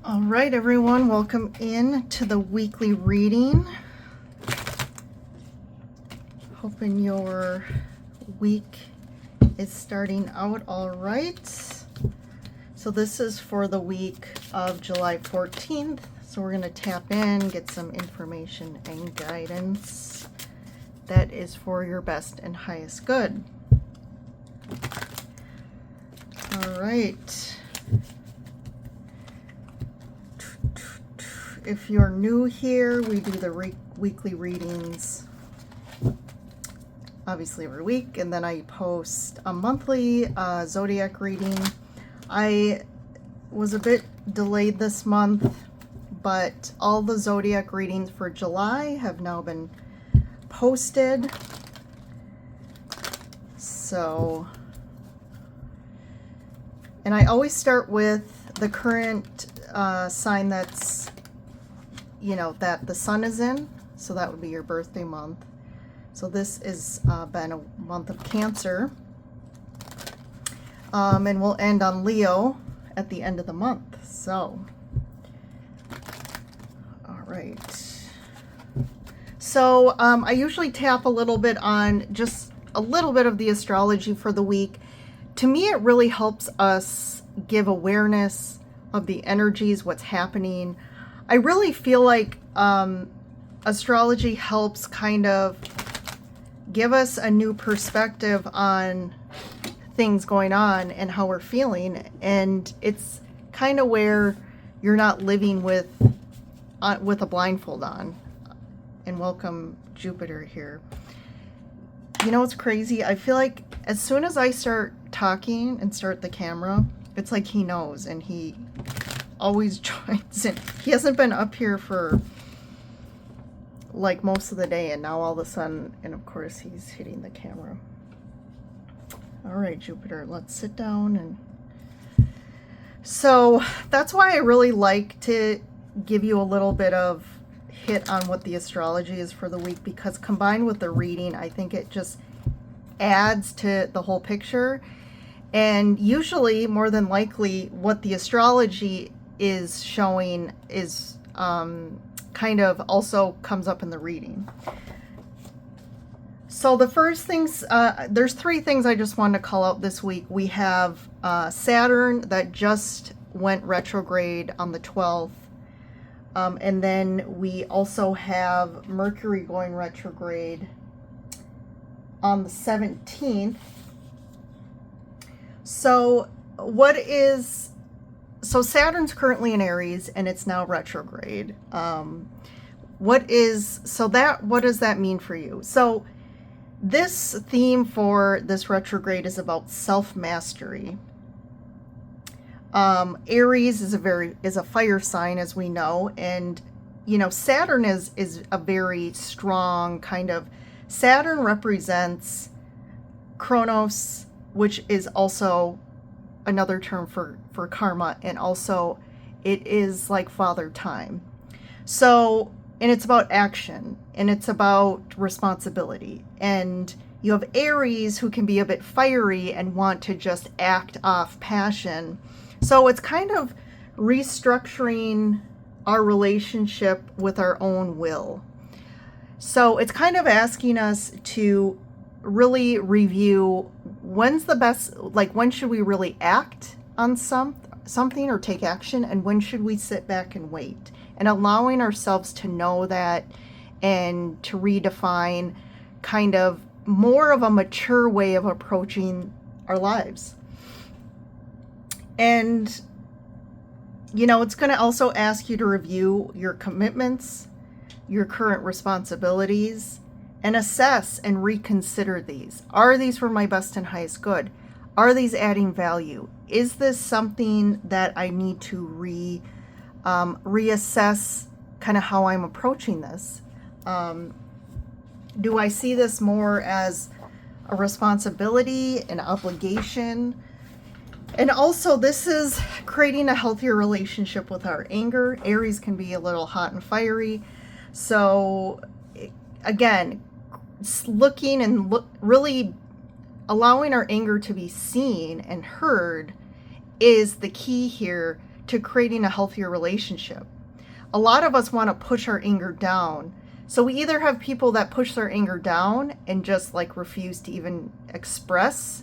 All right, everyone, welcome in to the weekly reading. Hoping your week is starting out all right. So this is for the week of July 14th. So we're going to tap in, get some information and guidance that is for your best and highest good. All right. If you're new here, we do the weekly readings obviously every week, and then I post a monthly zodiac reading. I was a bit delayed this month, but all the zodiac readings for July have now been posted. So, and I always start with the current sign that's, that the sun is in. So that would be your birthday month. So this has been a month of Cancer. And we'll end on Leo at the end of the month. So, all right. So I usually tap a little bit on just a little bit of the astrology for the week. To me, it really helps us give awareness of the energies, what's happening. I really feel like astrology helps kind of give us a new perspective on things going on and how we're feeling. And it's kind of where you're not living with a blindfold on. And welcome Jupiter here. You know what's crazy? I feel like as soon as I start talking and start the camera, it's like he knows and he always joins in. He hasn't been up here for like most of the day, and now all of a sudden, and of course he's hitting the camera. All right, Jupiter, let's sit down. And so that's why I really like to give you a little bit of hit on what the astrology is for the week, because combined with the reading, I think it just adds to the whole picture. And usually, more than likely, what the astrology is showing is kind of also comes up in the reading. So the first things, there's three things I just wanted to call out this week. We have Saturn that just went retrograde on the 12th. And then we also have Mercury going retrograde on the 17th. So so Saturn's currently in Aries and it's now retrograde. What does that mean for you? So this theme for this retrograde is about self-mastery. Aries is a fire sign, as we know, and Saturn is a very strong kind of. Saturn represents Chronos, which is also another term for karma, and also it is like father time. So, and it's about action, and it's about responsibility. And you have Aries, who can be a bit fiery and want to just act off passion. So it's kind of restructuring our relationship with our own will. So it's kind of asking us to really review when's the best, like when should we really act on something or take action, and when should we sit back and wait, and allowing ourselves to know that and to redefine kind of more of a mature way of approaching our lives. And it's going to also ask you to review your commitments, your current responsibilities, and assess and reconsider these. Are these for my best and highest good? Are these adding value? Is this something that I need to reassess kind of how I'm approaching this? Do I see this more as a responsibility, an obligation? And also, this is creating a healthier relationship with our anger. Aries can be a little hot and fiery. So again, looking and really allowing our anger to be seen and heard is the key here to creating a healthier relationship. A lot of us want to push our anger down. So we either have people that push their anger down and just like refuse to even express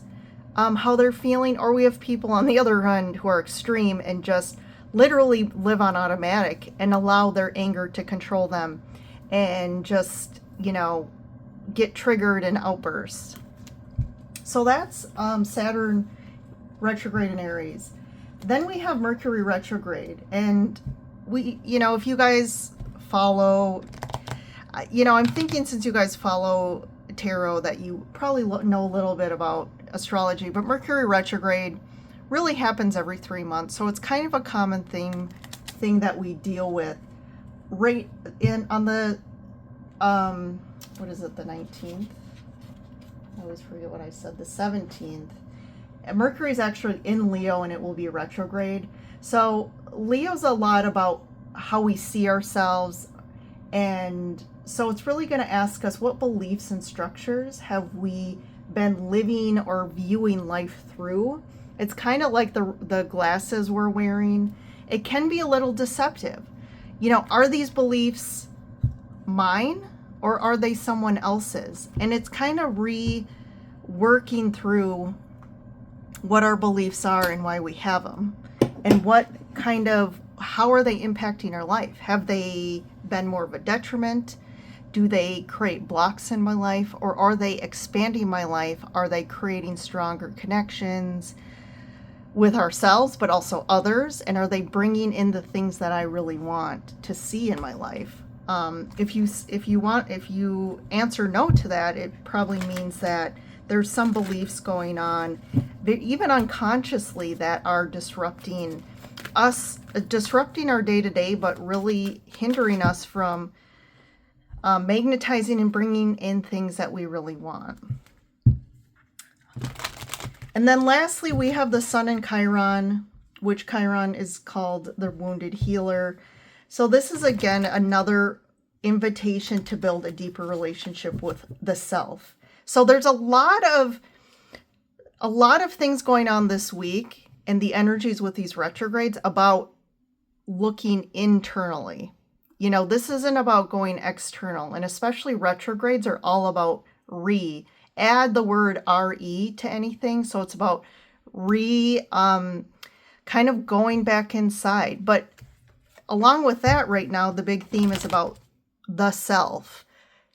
how they're feeling, or we have people on the other end who are extreme and just literally live on automatic and allow their anger to control them and just, you know, get triggered and outbursts. So that's Saturn retrograde in Aries. Then we have Mercury retrograde, and we, you know, if you guys follow, you know, I'm thinking since you guys follow tarot that you probably know a little bit about astrology, but Mercury retrograde really happens every 3 months. So it's kind of a common thing that we deal with right in on the, what is it, the 19th? I always forget what I said, the 17th. And Mercury's actually in Leo and it will be retrograde. So Leo's a lot about how we see ourselves, and so it's really going to ask us, what beliefs and structures have we been living or viewing life through? It's kind of like the glasses we're wearing. It can be a little deceptive. You know, are these beliefs mine or are they someone else's? And it's kind of reworking through what our beliefs are and why we have them, and what kind of, how are they impacting our life? Have they been more of a detriment? Do they create blocks in my life, or are they expanding my life? Are they creating stronger connections with ourselves, but also others? And are they bringing in the things that I really want to see in my life? If you answer no to that, it probably means that there's some beliefs going on, even unconsciously, that are disrupting us, disrupting our day-to-day, but really hindering us from magnetizing and bringing in things that we really want. And then lastly, we have the Sun in Chiron, which Chiron is called the wounded healer. So this is, again, another invitation to build a deeper relationship with the self. So there's a lot of things going on this week, and the energies with these retrogrades about looking internally. You know, this isn't about going external, and especially retrogrades are all about add the word re to anything. So it's about kind of going back inside. But along with that, right now, the big theme is about the self,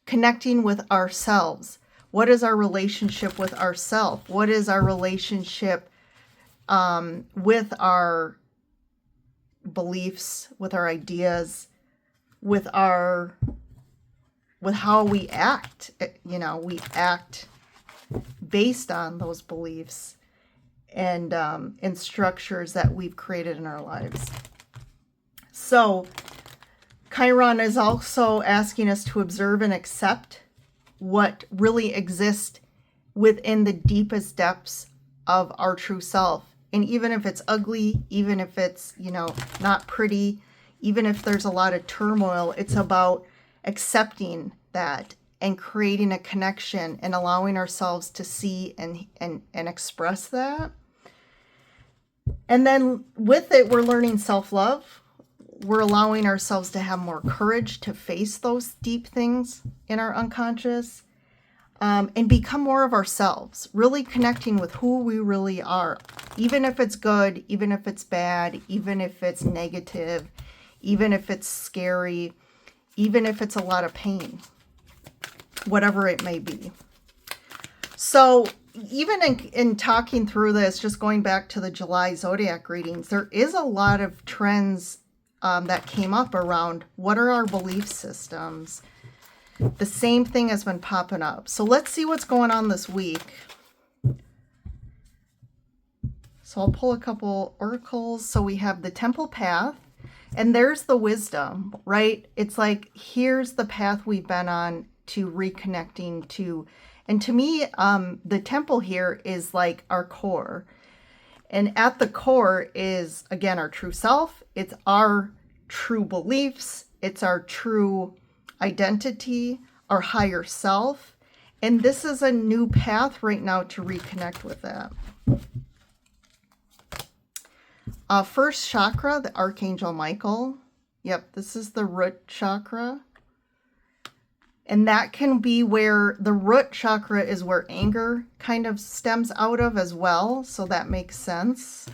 connecting with ourselves. What is our relationship with ourself? What is our relationship with our beliefs, with our ideas, with how we act? You know, we act based on those beliefs and structures that we've created in our lives. So Chiron is also asking us to observe and accept what really exists within the deepest depths of our true self. And even if it's ugly, even if it's, you know, not pretty, even if there's a lot of turmoil, it's about accepting that and creating a connection and allowing ourselves to see and express that. And then with it, we're learning self-love. We're allowing ourselves to have more courage to face those deep things in our unconscious, and become more of ourselves, really connecting with who we really are, even if it's good, even if it's bad, even if it's negative, even if it's scary, even if it's a lot of pain, whatever it may be. So even in talking through this, just going back to the July zodiac readings, there is a lot of trends that came up around what are our belief systems. The same thing has been popping up. So let's see what's going on this week. So I'll pull a couple oracles. So we have the Temple Path, and there's the wisdom, right? It's like, here's the path we've been on to reconnecting to. And to me, the temple here is like our core. And at the core is, again, our true self. It's our true beliefs. It's our true identity, our higher self. And this is a new path right now to reconnect with that. First chakra, the Archangel Michael. Yep, this is the root chakra. And that can be where the root chakra is where anger kind of stems out of as well. So that makes sense.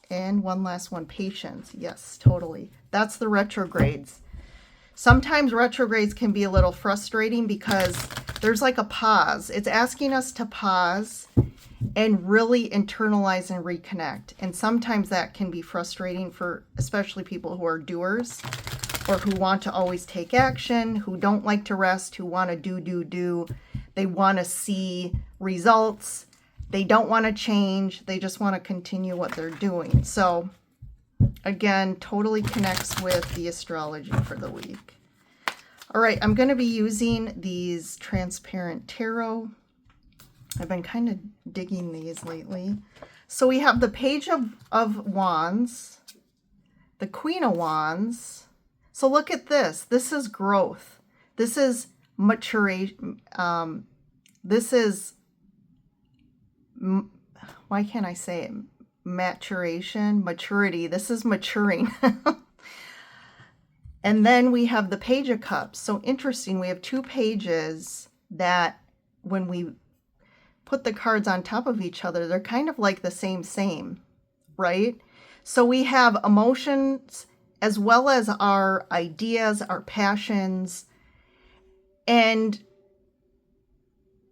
And one last one, patience. Yes, totally. That's the retrogrades. Sometimes retrogrades can be a little frustrating because there's like a pause. It's asking us to pause and really internalize and reconnect. And sometimes that can be frustrating for especially people who are doers or who want to always take action, who don't like to rest, who want to do. They want to see results. They don't want to change. They just want to continue what they're doing. So again, totally connects with the astrology for the week. All right, I'm going to be using these transparent tarot. I've been kind of digging these lately. So we have the Page of Wands, the Queen of Wands. So look at this. This is growth. This is maturation. This is, why can't I say it? Maturation, maturity. This is maturing. And then we have the Page of Cups. So interesting. We have two pages that when we put the cards on top of each other, they're kind of like the same, right? So we have emotions as well as our ideas, our passions, and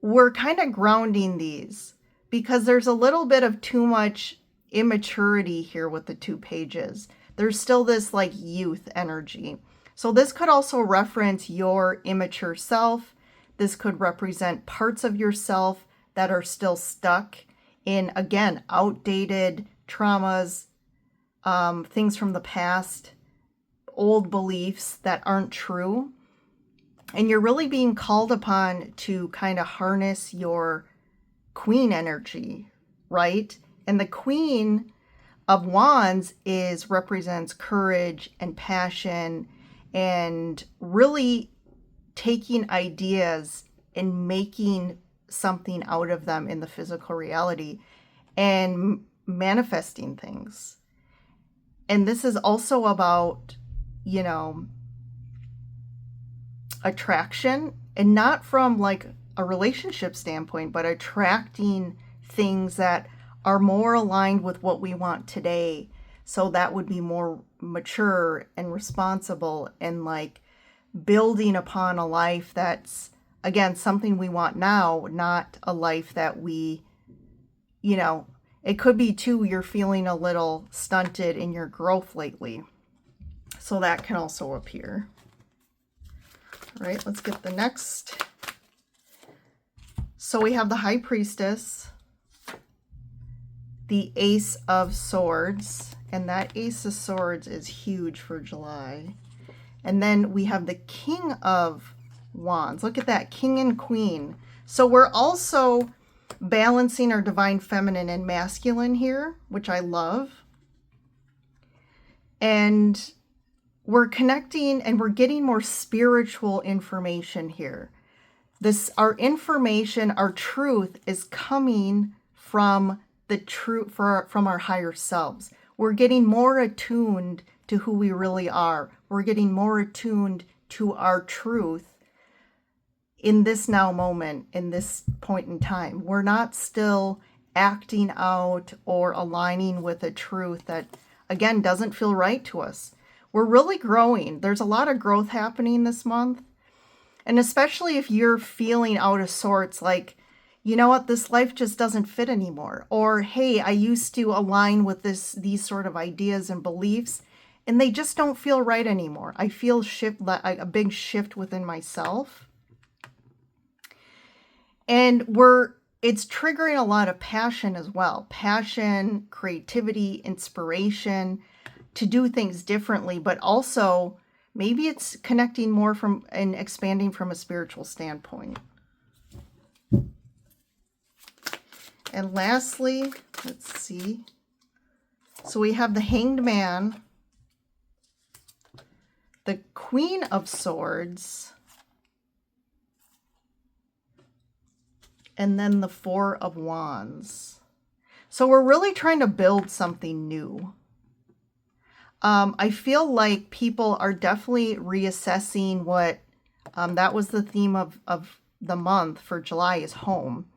we're kind of grounding these because there's a little bit of too much immaturity here with the two pages. There's still this like youth energy. So this could also reference your immature self. This could represent parts of yourself that are still stuck in, again, outdated traumas, things from the past, old beliefs that aren't true. And you're really being called upon to kind of harness your queen energy, right? And the Queen of Wands represents courage and passion and really taking ideas and making something out of them in the physical reality and manifesting things. And this is also about, you know, attraction, and not from like a relationship standpoint, but attracting things that are more aligned with what we want today. So that would be more mature and responsible and like building upon a life that's, again, something we want now, not a life that we, you know, it could be too, you're feeling a little stunted in your growth lately. So that can also appear. All right, let's get the next. So we have the High Priestess, the Ace of Swords, and that Ace of Swords is huge for July. And then we have the King of Wands. Look at that, King and Queen. So we're also balancing our divine feminine and masculine here, which I love. And we're connecting and we're getting more spiritual information here. Our information, our truth is coming from the truth, from our higher selves. We're getting more attuned to who we really are. We're getting more attuned to our truth in this now moment, in this point in time. We're not still acting out or aligning with a truth that, again, doesn't feel right to us. We're really growing. There's a lot of growth happening this month. And especially if you're feeling out of sorts, like, you know what, this life just doesn't fit anymore. Or, hey, I used to align with these sort of ideas and beliefs, and they just don't feel right anymore. I feel a big shift within myself. And it's triggering a lot of passion as well. Passion, creativity, inspiration to do things differently, but also maybe it's connecting more from and expanding from a spiritual standpoint. And lastly, let's see. So we have the Hanged Man, the Queen of Swords, and then the Four of Wands. So we're really trying to build something new. I feel like people are definitely reassessing what, that was the theme of the month for July, is home.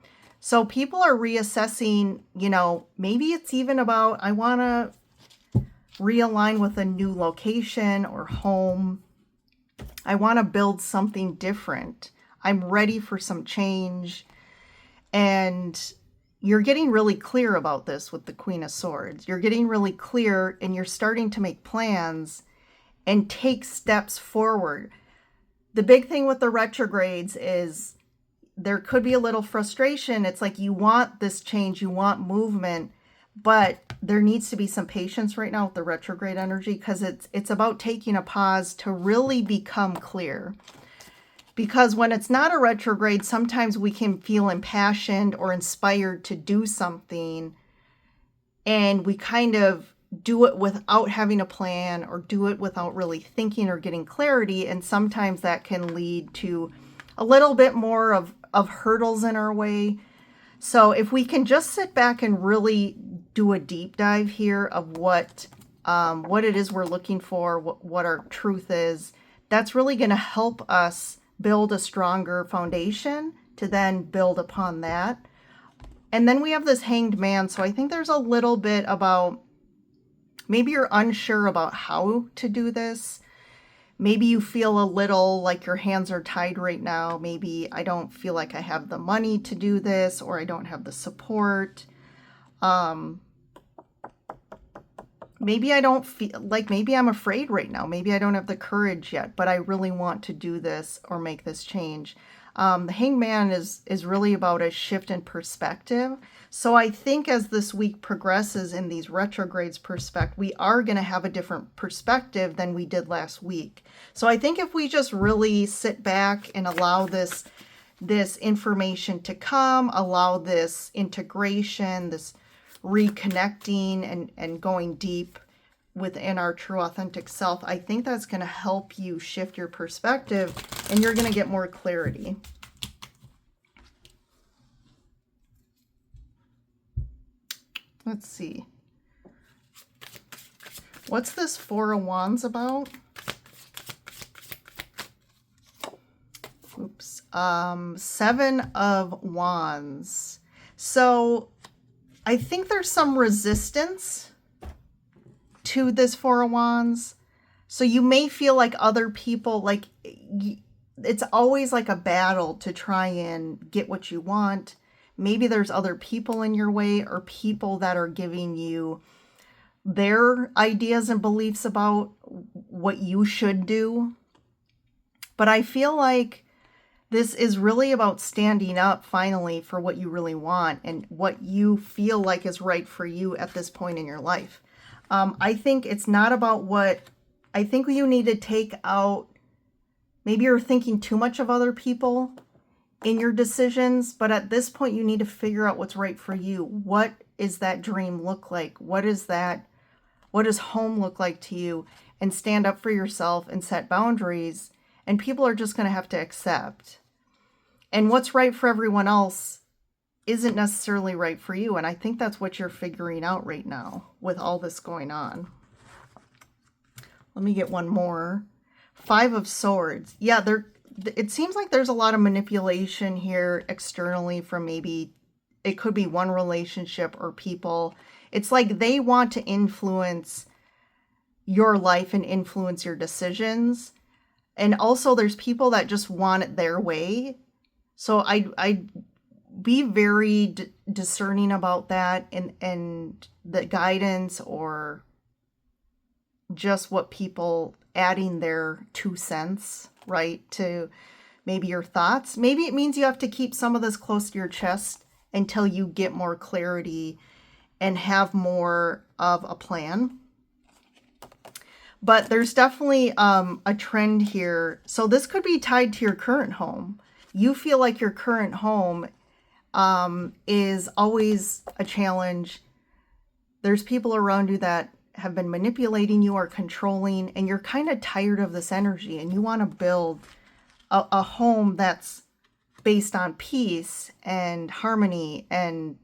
So people are reassessing, you know, maybe it's even about, I want to realign with a new location or home. I want to build something different. I'm ready for some change. And you're getting really clear about this with the Queen of Swords. You're getting really clear and you're starting to make plans and take steps forward. The big thing with the retrogrades is there could be a little frustration. It's like you want this change, you want movement, but there needs to be some patience right now with the retrograde energy, because it's about taking a pause to really become clear. Because when it's not a retrograde, sometimes we can feel impassioned or inspired to do something, and we kind of do it without having a plan or do it without really thinking or getting clarity. And sometimes that can lead to a little bit more of hurdles in our way. So if we can just sit back and really do a deep dive here of what it is we're looking for, what our truth is, that's really going to help us build a stronger foundation to then build upon that. And then we have this Hanged Man. So I think there's a little bit about, maybe you're unsure about how to do this. Maybe you feel a little like your hands are tied right now. Maybe I don't feel like I have the money to do this, or I don't have the support. Maybe I don't feel like, maybe I'm afraid right now. Maybe I don't have the courage yet, but I really want to do this or make this change. The Hanged Man is really about a shift in perspective. So I think as this week progresses in these retrogrades we are going to have a different perspective than we did last week. So I think if we just really sit back and allow this information to come, allow this integration, this reconnecting and going deep within our true authentic self, I think that's going to help you shift your perspective and you're going to get more clarity. Let's see. What's this Four of Wands about? Oops. Seven of Wands. So I think there's some resistance to this Four of Wands. So you may feel like other people, like it's always like a battle to try and get what you want. Maybe there's other people in your way, or people that are giving you their ideas and beliefs about what you should do. But I feel like this is really about standing up finally for what you really want and what you feel like is right for you at this point in your life. I think it's not about I think you need to take out, maybe you're thinking too much of other people in your decisions, but at this point you need to figure out what's right for you. What is that dream look like? What does home look like to you? And stand up for yourself and set boundaries, and people are just going to have to accept. And what's right for everyone else isn't necessarily right for you. And I think that's what you're figuring out right now with all this going on. Let me get one more. Five of Swords. Yeah, it seems like there's a lot of manipulation here externally from, maybe it could be one relationship or people. It's like they want to influence your life and influence your decisions. And also there's people that just want it their way. So I be very discerning about that, and the guidance, or just what people adding their 2 cents, right, to maybe your thoughts. Maybe it means you have to keep some of this close to your chest until you get more clarity and have more of a plan. But there's definitely a trend here. So this could be tied to your current home. You feel like your current home is always a challenge. There's people around you that have been manipulating you or controlling, and you're kind of tired of this energy, and you want to build a home that's based on peace and harmony and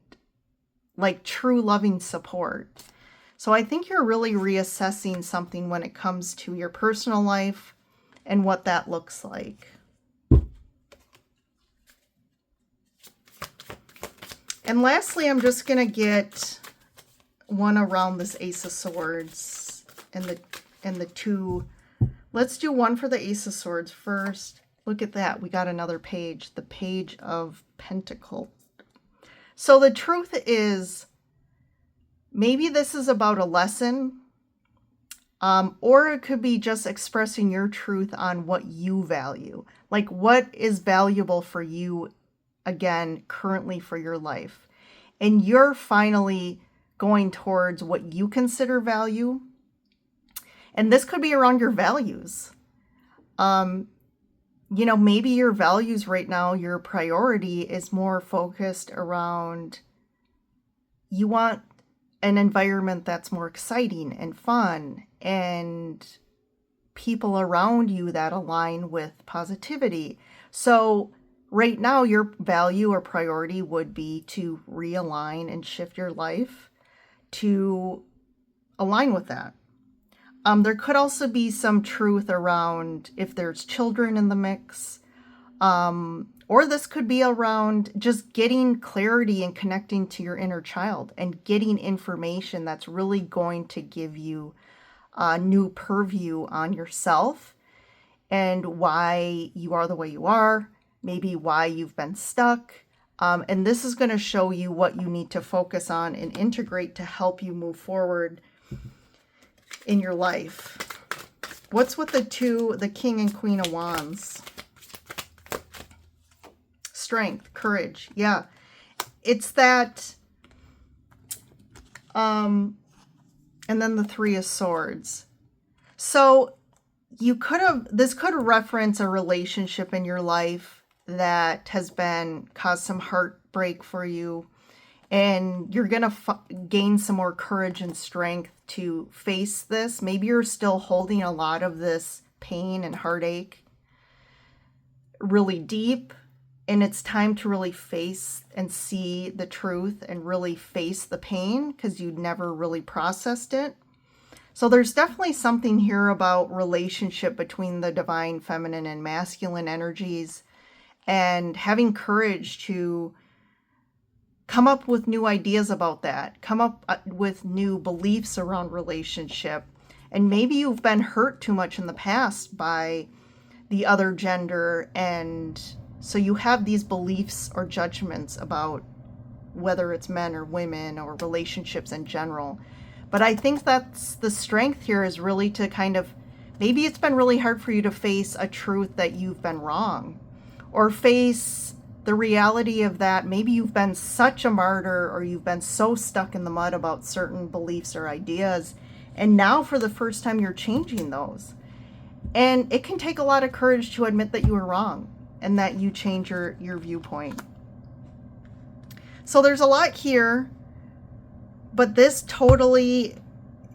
like true loving support. So I think you're really reassessing something when it comes to your personal life and what that looks like. And lastly, I'm just going to get one around this Ace of Swords and the two. Let's do one for the Ace of Swords first. Look at that. We got another page, the Page of Pentacles. So the truth is, maybe this is about a lesson, or it could be just expressing your truth on what you value. Like what is valuable for you, again, currently for your life. And you're finally going towards what you consider value. And this could be around your values. You know, maybe your values right now, your priority is more focused around, you want an environment that's more exciting and fun and people around you that align with positivity. So right now, your value or priority would be to realign and shift your life to align with that. There could also be some truth around if there's children in the mix, or this could be around just getting clarity and connecting to your inner child and getting information that's really going to give you a new purview on yourself and why you are the way you are, maybe why you've been stuck. And this is going to show you what you need to focus on and integrate to help you move forward in your life. What's with the King and Queen of Wands? Strength, courage. Yeah. It's that, and then the Three of Swords. So this could reference a relationship in your life that has caused some heartbreak for you. And you're going to gain some more courage and strength to face this. Maybe you're still holding a lot of this pain and heartache really deep. And it's time to really face and see the truth and really face the pain because you never really processed it. So there's definitely something here about relationship between the divine feminine and masculine energies and having courage to come up with new ideas about that, come up with new beliefs around relationship. And maybe you've been hurt too much in the past by the other gender. And so you have these beliefs or judgments about whether it's men or women or relationships in general. But I think that's the strength here, is really to kind of, maybe it's been really hard for you to face a truth that you've been wrong, or face the reality of that. Maybe you've been such a martyr, or you've been so stuck in the mud about certain beliefs or ideas. And now for the first time, you're changing those. And it can take a lot of courage to admit that you were wrong and that you change your viewpoint. So there's a lot here, but this totally,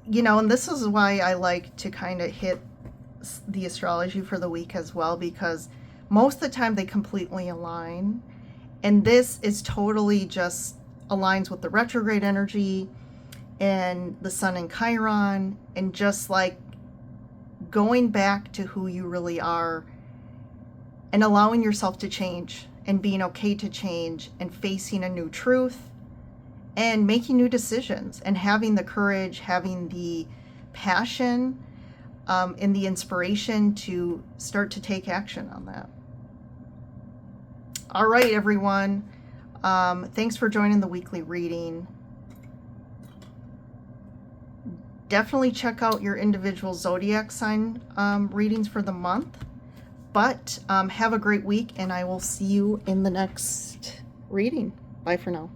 and this is why I like to kind of hit the astrology for the week as well, because most of the time they completely align. And this is totally just aligns with the retrograde energy and the sun in Chiron, and just like going back to who you really are and allowing yourself to change and being okay to change and facing a new truth and making new decisions and having the courage, having the passion, and the inspiration to start to take action on that. All right, everyone. Thanks for joining the weekly reading. Definitely check out your individual zodiac sign readings for the month. But have a great week, and I will see you in the next reading. Bye for now.